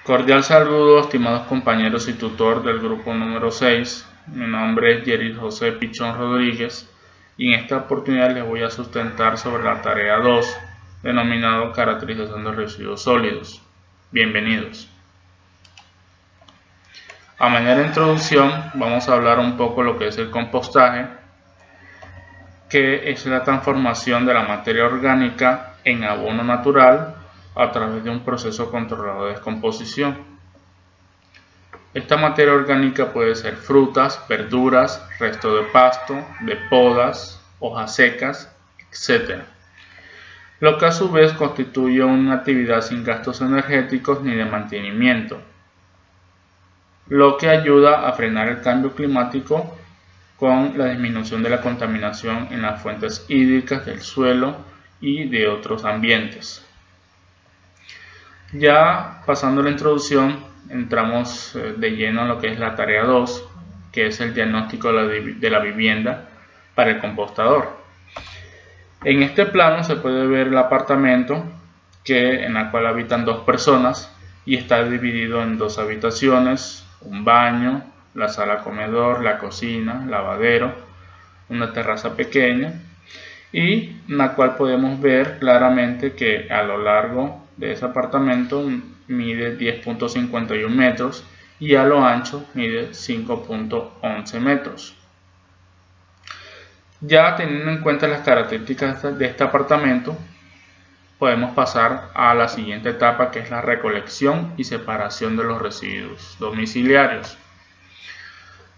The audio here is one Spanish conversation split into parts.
Cordial saludo, estimados compañeros y tutor del grupo número 6. Mi nombre es Jerry José Pichón Rodríguez y en esta oportunidad les voy a sustentar sobre la tarea 2, denominado caracterización de residuos sólidos. Bienvenidos. A manera de introducción, vamos a hablar un poco de lo que es el compostaje, que es la transformación de la materia orgánica en abono natural a través de un proceso controlado de descomposición. Esta materia orgánica puede ser frutas, verduras, resto de pasto, de podas, hojas secas, etc. Lo que a su vez constituye una actividad sin gastos energéticos ni de mantenimiento, lo que ayuda a frenar el cambio climático con la disminución de la contaminación en las fuentes hídricas del suelo y de otros ambientes. Ya pasando la introducción, entramos de lleno en lo que es la tarea 2, que es el diagnóstico de la vivienda para el compostador. En este plano se puede ver el apartamento en el cual habitan 2 personas y está dividido en 2 habitaciones, un baño, la sala comedor, la cocina, lavadero, una terraza pequeña, y en la cual podemos ver claramente que a lo largo de ese apartamento mide 10.51 metros y a lo ancho mide 5.11 metros. Ya teniendo en cuenta las características de este apartamento, podemos pasar a la siguiente etapa, que es la recolección y separación de los residuos domiciliarios.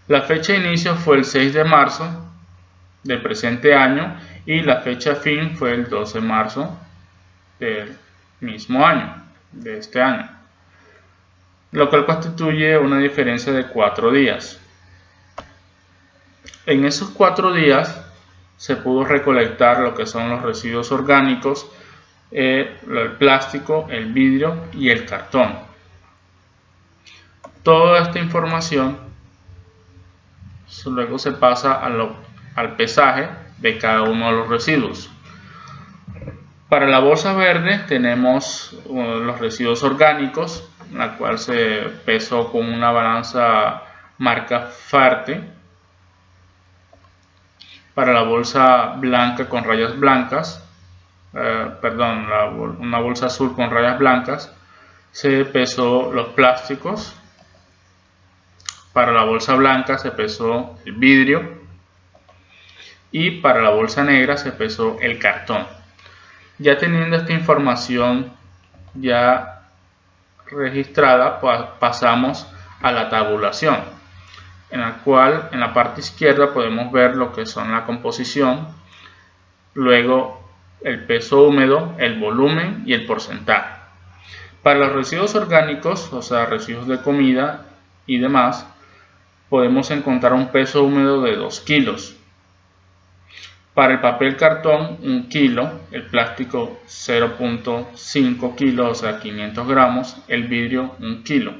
La fecha de inicio fue el 6 de marzo del presente año y la fecha fin fue el 12 de marzo del mismo año, de este año, lo cual constituye una diferencia de 4 días. En esos 4 días se pudo recolectar lo que son los residuos orgánicos, el plástico, el vidrio y el cartón. Toda esta información luego se pasa al pesaje de cada uno de los residuos. Para la bolsa verde tenemos los residuos orgánicos, la cual se pesó con una balanza marca Farte. Para la bolsa blanca con rayas blancas, una bolsa azul con rayas blancas, se pesó los plásticos. Para la bolsa blanca se pesó el vidrio y para la bolsa negra se pesó el cartón. Ya teniendo esta información ya registrada, pasamos a la tabulación, en la cual en la parte izquierda podemos ver lo que son la composición, luego el peso húmedo, el volumen y el porcentaje. Para los residuos orgánicos, o sea residuos de comida y demás, podemos encontrar un peso húmedo de 2 kilos. Para el papel cartón 1 kilo, el plástico 0.5 kilos, o sea 500 gramos, el vidrio 1 kilo.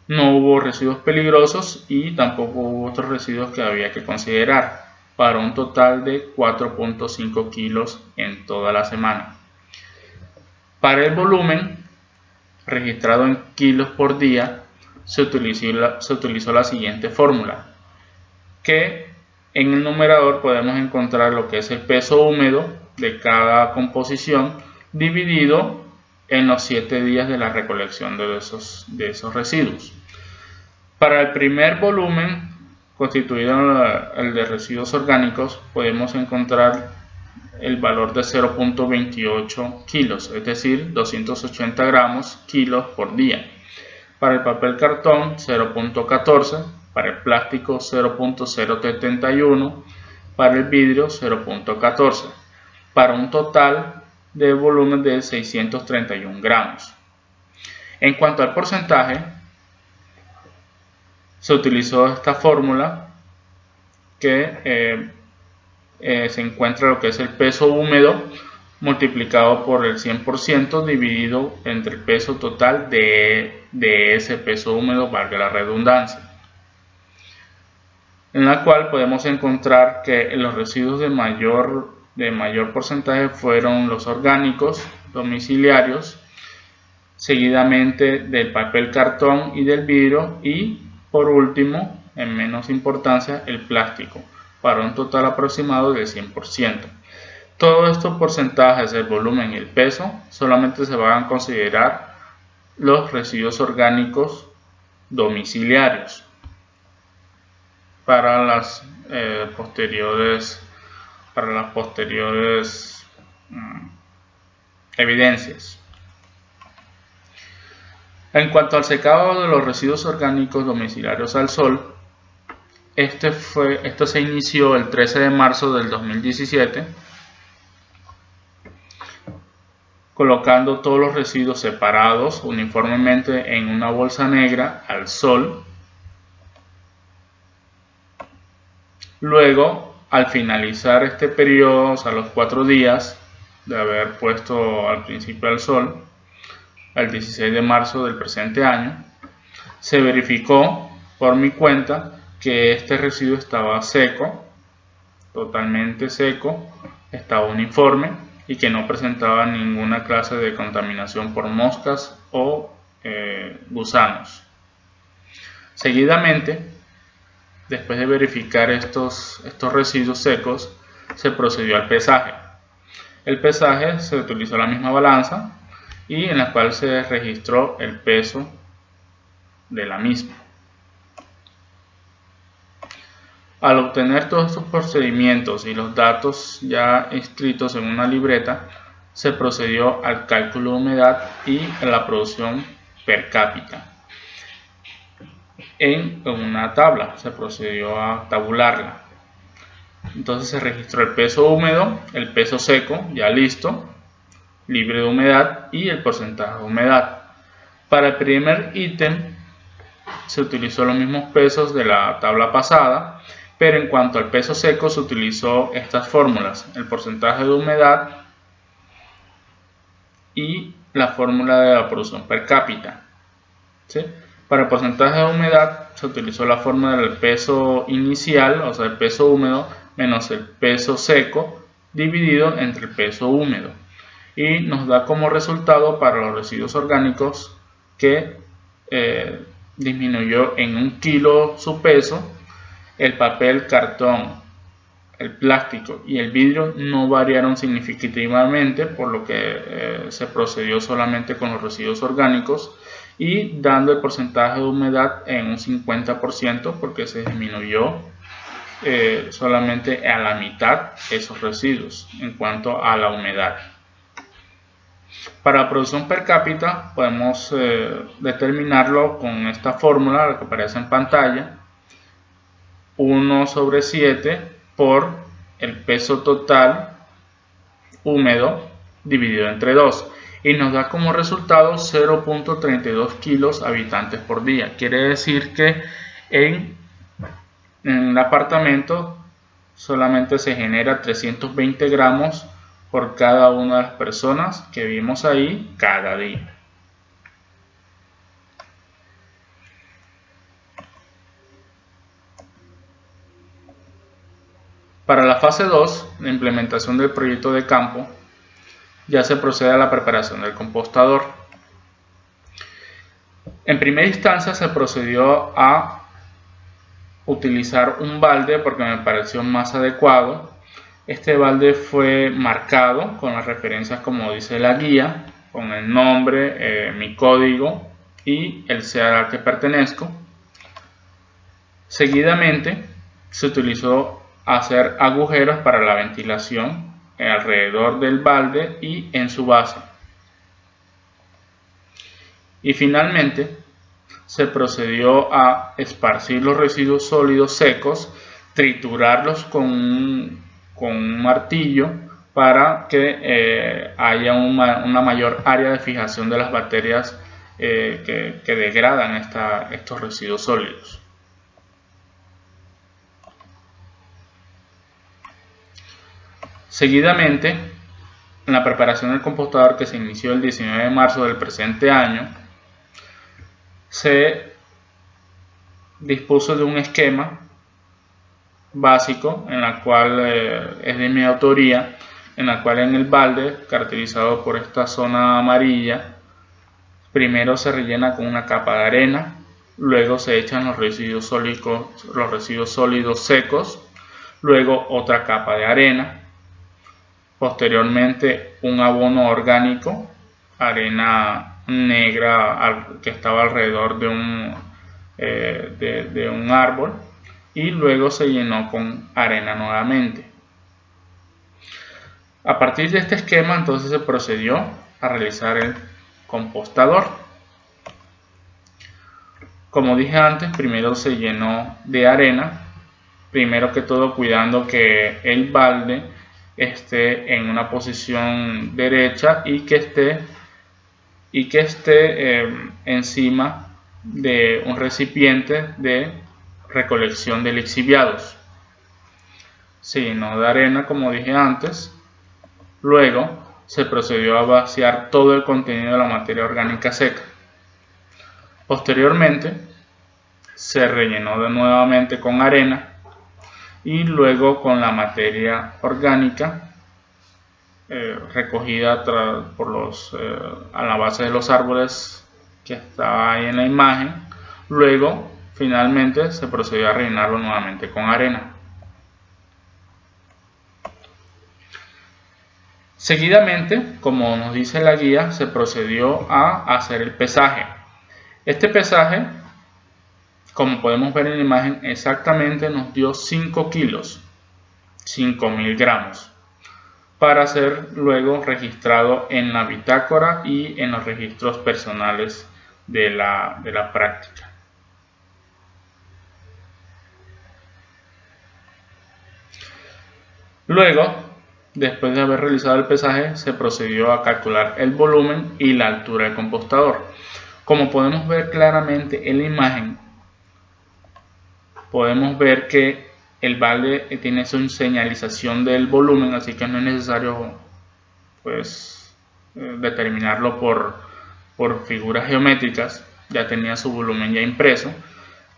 No hubo residuos peligrosos y tampoco hubo otros residuos que había que considerar, para un total de 4.5 kilos en toda la semana. Para el volumen, registrado en kilos por día, se utilizó la siguiente fórmula, que en el numerador podemos encontrar lo que es el peso húmedo de cada composición dividido en los 7 días de la recolección de esos residuos. Para el primer volumen, constituido el de residuos orgánicos, podemos encontrar el valor de 0.28 kilos, es decir, 280 gramos kilos por día. Para el papel cartón 0.14, para el plástico 0.071, para el vidrio 0.14, para un total de volumen de 631 gramos. En cuanto al porcentaje, se utilizó esta fórmula que se encuentra lo que es el peso húmedo multiplicado por el 100% dividido entre el peso total de ese peso húmedo, valga la redundancia, en la cual podemos encontrar que los residuos de mayor porcentaje fueron los orgánicos domiciliarios, seguidamente del papel cartón y del vidrio, y por último, en menos importancia, el plástico, para un total aproximado del 100%. Todos estos porcentajes del volumen y el peso solamente se van a considerar los residuos orgánicos domiciliarios para las posteriores evidencias. En cuanto al secado de los residuos orgánicos domiciliarios al sol, esto se inició el 13 de marzo del 2017, colocando todos los residuos separados uniformemente en una bolsa negra al sol. Luego, al finalizar este periodo, o sea, los 4 días de haber puesto al principio al sol, el 16 de marzo del presente año, se verificó por mi cuenta que este residuo estaba seco, totalmente seco, estaba uniforme y que no presentaba ninguna clase de contaminación por moscas o gusanos. Seguidamente, después de verificar estos residuos secos, se procedió al pesaje. El pesaje se utilizó la misma balanza y en la cual se registró el peso de la misma. Al obtener todos estos procedimientos y los datos ya inscritos en una libreta, se procedió al cálculo de humedad y a la producción per cápita. En una tabla se procedió a tabularla. Entonces se registró el peso húmedo, el peso seco, ya listo, libre de humedad, y el porcentaje de humedad. Para el primer ítem se utilizó los mismos pesos de la tabla pasada, pero en cuanto al peso seco se utilizó estas fórmulas: el porcentaje de humedad y la fórmula de la producción per cápita. ¿Sí? Para el porcentaje de humedad se utilizó la fórmula del peso inicial, o sea, el peso húmedo menos el peso seco dividido entre el peso húmedo, y nos da como resultado para los residuos orgánicos que disminuyó en 1 kilo su peso. El papel, cartón, el plástico y el vidrio no variaron significativamente, por lo que se procedió solamente con los residuos orgánicos, y dando el porcentaje de humedad en un 50%, porque se disminuyó solamente a la mitad esos residuos en cuanto a la humedad. Para la producción per cápita podemos determinarlo con esta fórmula, la que aparece en pantalla: 1/7 por el peso total húmedo dividido entre 2, y nos da como resultado 0.32 kilos habitantes por día. Quiere decir que en el apartamento solamente se genera 320 gramos por cada una de las personas que vivimos ahí cada día. Para la fase 2, la implementación del proyecto de campo, ya se procede a la preparación del compostador. En primera instancia se procedió a utilizar un balde porque me pareció más adecuado. Este balde fue marcado con las referencias como dice la guía, con el nombre, mi código y el CEAR al que pertenezco. Seguidamente se utilizó hacer agujeros para la ventilación alrededor del balde y en su base. Y finalmente se procedió a esparcir los residuos sólidos secos, triturarlos con un martillo para que haya una mayor área de fijación de las bacterias que degradan estos residuos sólidos. Seguidamente, en la preparación del compostador, que se inició el 19 de marzo del presente año, se dispuso de un esquema básico, en la cual es de mi autoría, en la cual en el balde, caracterizado por esta zona amarilla, Primero se rellena con una capa de arena, luego se echan los residuos sólidos secos, luego otra capa de arena, posteriormente un abono orgánico, arena negra que estaba alrededor de un árbol, y luego se llenó con arena nuevamente. A partir de este esquema entonces se procedió a realizar el compostador. Como dije antes, primero se llenó de arena, primero que todo cuidando que el balde esté en una posición derecha y que esté encima de un recipiente de recolección de lixiviados. Se llenó de arena, como dije antes. Luego se procedió a vaciar todo el contenido de la materia orgánica seca. Posteriormente se rellenó nuevamente con arena y luego con la materia orgánica recogida a la base de los árboles que estaba ahí en la imagen. Luego finalmente se procedió a rellenarlo nuevamente con arena. Seguidamente, como nos dice la guía, se procedió a hacer el pesaje. Este pesaje, como podemos ver en la imagen, exactamente nos dio 5 kilos, 5.000 gramos, para ser luego registrado en la bitácora y en los registros personales de la práctica. Luego, después de haber realizado el pesaje, se procedió a calcular el volumen y la altura del compostador. Como podemos ver claramente en la imagen, podemos ver que el balde tiene su señalización del volumen, así que no es necesario determinarlo por figuras geométricas. Ya tenía su volumen ya impreso,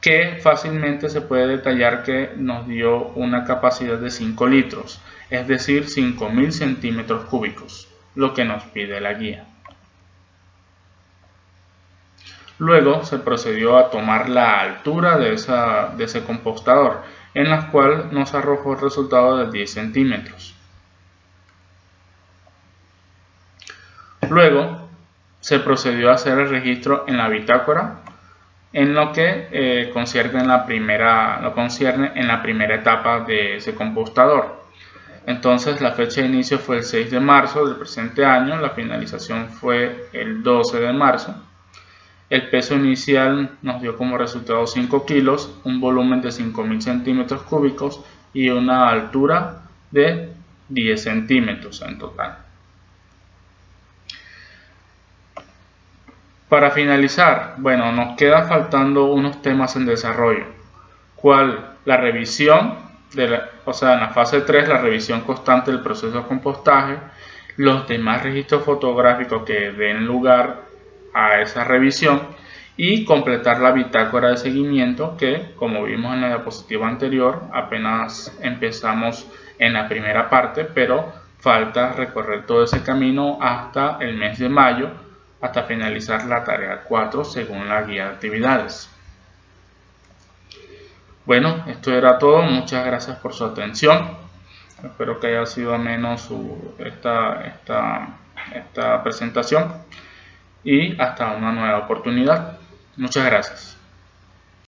que fácilmente se puede detallar que nos dio una capacidad de 5 litros, es decir, 5.000 centímetros cúbicos, lo que nos pide la guía. Luego se procedió a tomar la altura de ese compostador, en la cual nos arrojó el resultado de 10 centímetros. Luego se procedió a hacer el registro en la bitácora en lo que concierne en la primera etapa de ese compostador. Entonces la fecha de inicio fue el 6 de marzo del presente año, la finalización fue el 12 de marzo. El peso inicial nos dio como resultado 5 kilos, un volumen de 5.000 centímetros cúbicos y una altura de 10 centímetros en total. Para finalizar, bueno, nos queda faltando unos temas en desarrollo. ¿Cuál? La revisión, en la fase 3, la revisión constante del proceso de compostaje, los demás registros fotográficos que den lugar a esa revisión y completar la bitácora de seguimiento que, como vimos en la diapositiva anterior, apenas empezamos en la primera parte, pero falta recorrer todo ese camino hasta el mes de mayo, hasta finalizar la tarea 4 según la guía de actividades. Bueno, esto era todo. Muchas gracias por su atención. Espero que haya sido ameno esta presentación y hasta una nueva oportunidad. Muchas gracias.